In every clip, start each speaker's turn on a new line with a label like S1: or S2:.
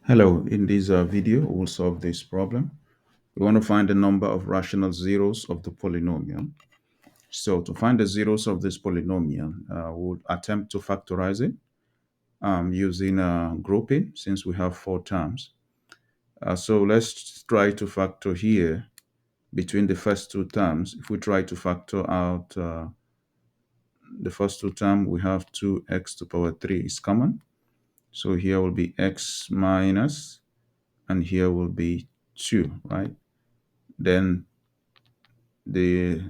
S1: Hello, in this video, we'll solve this problem. We want to find the number of rational zeros of the polynomial. So to find the zeros of this polynomial, we'll attempt to factorize it using grouping since we have four terms. So let's try to factor here between the first two terms. If we try to factor out the first two terms, we have 2x to the power 3 is common. So here will be x minus, and here will be 2, right? Then the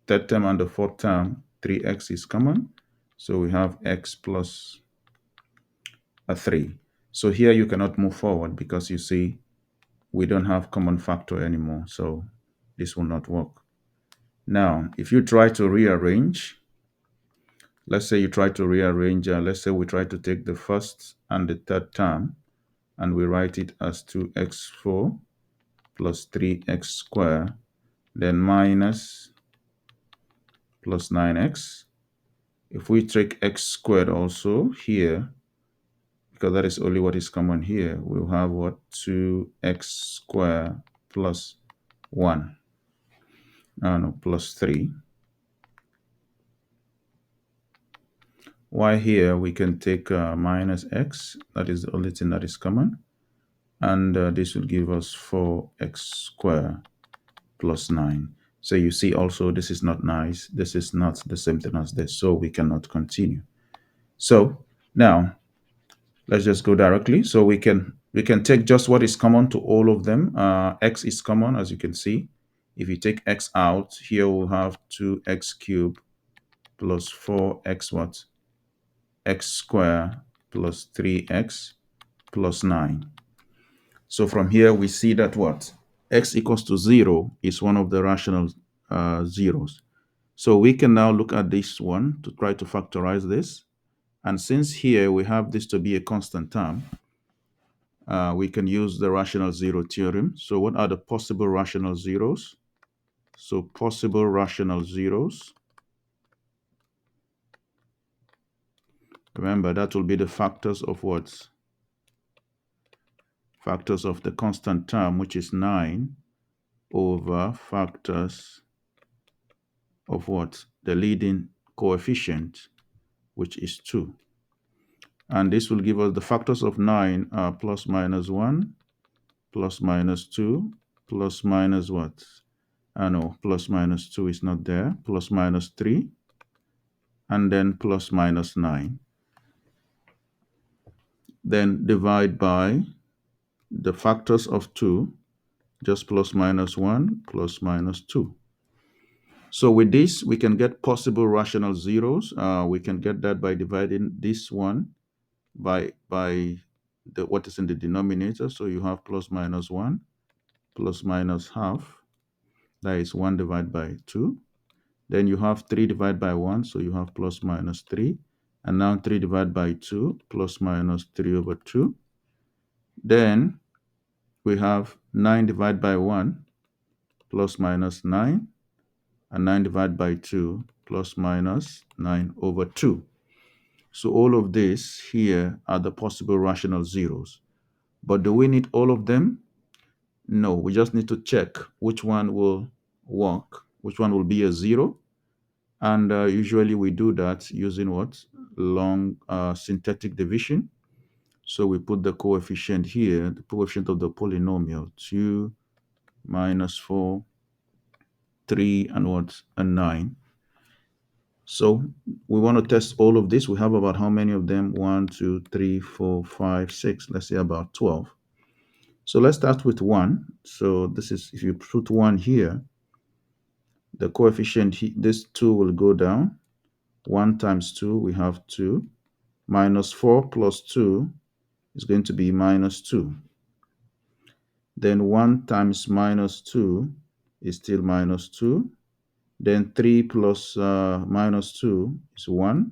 S1: third term and the fourth term, 3x is common. So we have x plus a 3. So here you cannot move forward because you see we don't have common factor anymore. So this will not work. Now, if you try to rearrange, let's say you try to rearrange, let's say we try to take the first and the third term and we write it as 2x4 plus 3x squared, then minus plus 9x. If we take x squared also here, because that is only what is common here, we'll have what? 2x squared plus 1. No, plus 3. While here we can take minus x, that is the only thing that is common. And this will give us 4x squared plus 9. So you see also this is not nice. This is not the same thing as this, so we cannot continue. So now let's just go directly. So we can take just what is common to all of them. X is common, as you can see. If you take x out, here we'll have 2x cubed plus 4x what? X squared plus 3x plus 9. So from here we see that what? X equals to 0 is one of the rational zeros. So we can now look at this one to try to factorize this. And since here we have this to be a constant term, we can use the rational zero theorem. So what are the possible rational zeros? So possible rational zeros, remember that will be the factors of what? Factors of the constant term, which is 9, over factors of what? The leading coefficient, which is 2. And this will give us the factors of 9 are plus minus 1, plus minus 2, plus minus what? No, plus minus 2 is not there, plus minus 3, and then plus minus 9. Then divide by the factors of 2, just plus minus 1, plus minus 2. So with this, we can get possible rational zeros. We can get that by dividing this one by what is in the denominator. So you have plus minus 1, plus minus half. That is 1 divided by 2. Then you have 3 divided by 1, so you have plus minus 3. And now 3 divided by 2, plus minus 3 over 2. Then we have 9 divided by 1, plus minus 9. And 9 divided by 2, plus minus 9 over 2. So all of this here are the possible rational zeros. But do we need all of them? No, we just need to check which one will work, which one will be a 0. And usually we do that using what? Long synthetic division. So we put the coefficient here, the coefficient of the polynomial, 2 minus 4, 3, and what? And 9. So we want to test all of this. We have about how many of them? 1, 2, 3, 4, 5, 6. Let's say about 12. So let's start with 1. So this is, if you put 1 here, the coefficient, this 2 will go down. 1 times 2, we have 2. Minus 4 plus 2 is going to be minus 2. Then 1 times minus 2 is still minus 2. Then 3 plus minus 2 is 1.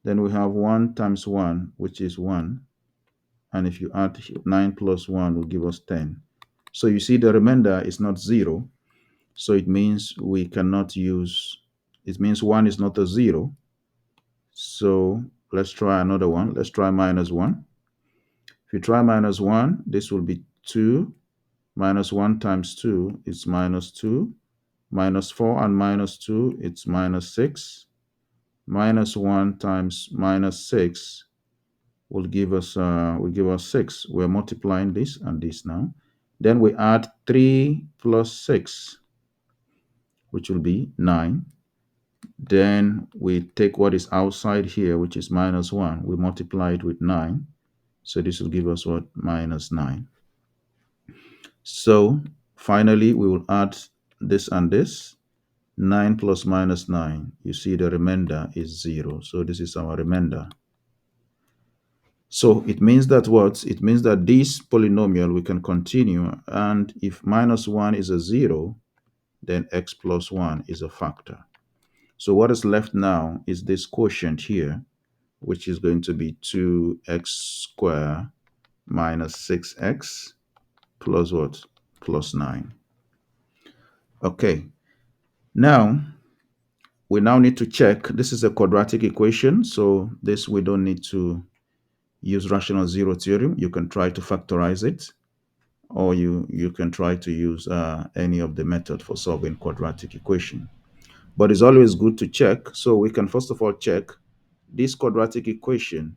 S1: Then we have 1 times 1, which is 1. And if you add 9 plus 1 will give us 10. So you see the remainder is not 0. So it means we cannot use, it means 1 is not a 0. So let's try another one. Let's try minus 1. you try minus 1, this will be 2. Minus 1 times 2 is minus 2. Minus 4 and minus 2, it's minus 6. Minus 1 times minus 6 will give us 6. We're multiplying this and this now. Then we add 3 plus 6, which will be 9. Then we take what is outside here, which is minus 1. We multiply it with 9. So this will give us what? Minus 9. So finally, we will add this and this. 9 plus minus 9. You see the remainder is 0. So this is our remainder. So it means that what? It means that this polynomial we can continue, and if minus 1 is a 0, then x plus 1 is a factor. So what is left now is this quotient here, which is going to be 2x squared minus 6x plus what? Plus 9. Okay. Now, we now need to check. This is a quadratic equation, so this we don't need to use rational zero theorem. You can try to factorize it, or you can try to use any of the method for solving quadratic equation. But it's always good to check. So we can first of all check this quadratic equation.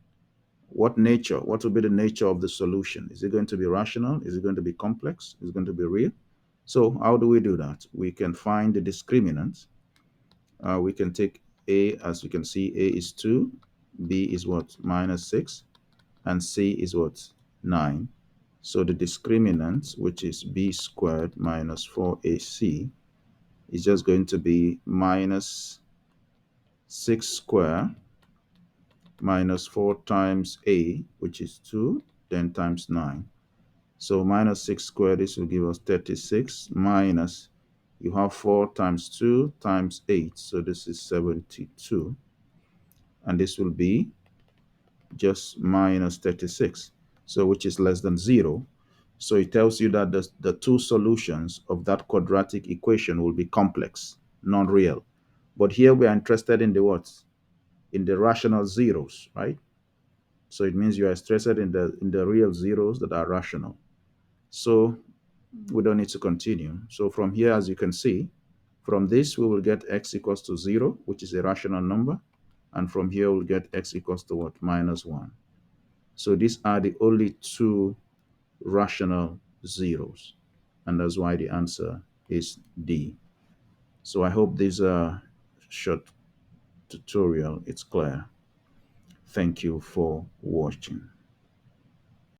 S1: What will be the nature of the solution? Is it going to be rational? Is it going to be complex? Is it going to be real? So how do we do that? We can find the discriminant. We can take a, as you can see, a is 2, b is what? Minus 6, and c is what? 9. So the discriminant, which is b squared minus 4ac, is just going to be minus 6 squared minus 4 times a, which is 2, then times 9. So minus 6 squared, this will give us 36, minus, you have 4 times 2 times 8, so this is 72. And this will be just minus 36, so which is less than 0. So it tells you that the two solutions of that quadratic equation will be complex, non-real. But here we are interested in the what? In the rational zeros, right? So it means you are interested in the real zeros that are rational. So we don't need to continue. So from here, as you can see, from this we will get x equals to 0, which is a rational number. And from here we'll get x equals to what? Minus 1. So these are the only two rational zeros. And that's why the answer is D. So I hope this short tutorial is clear. Thank you for watching.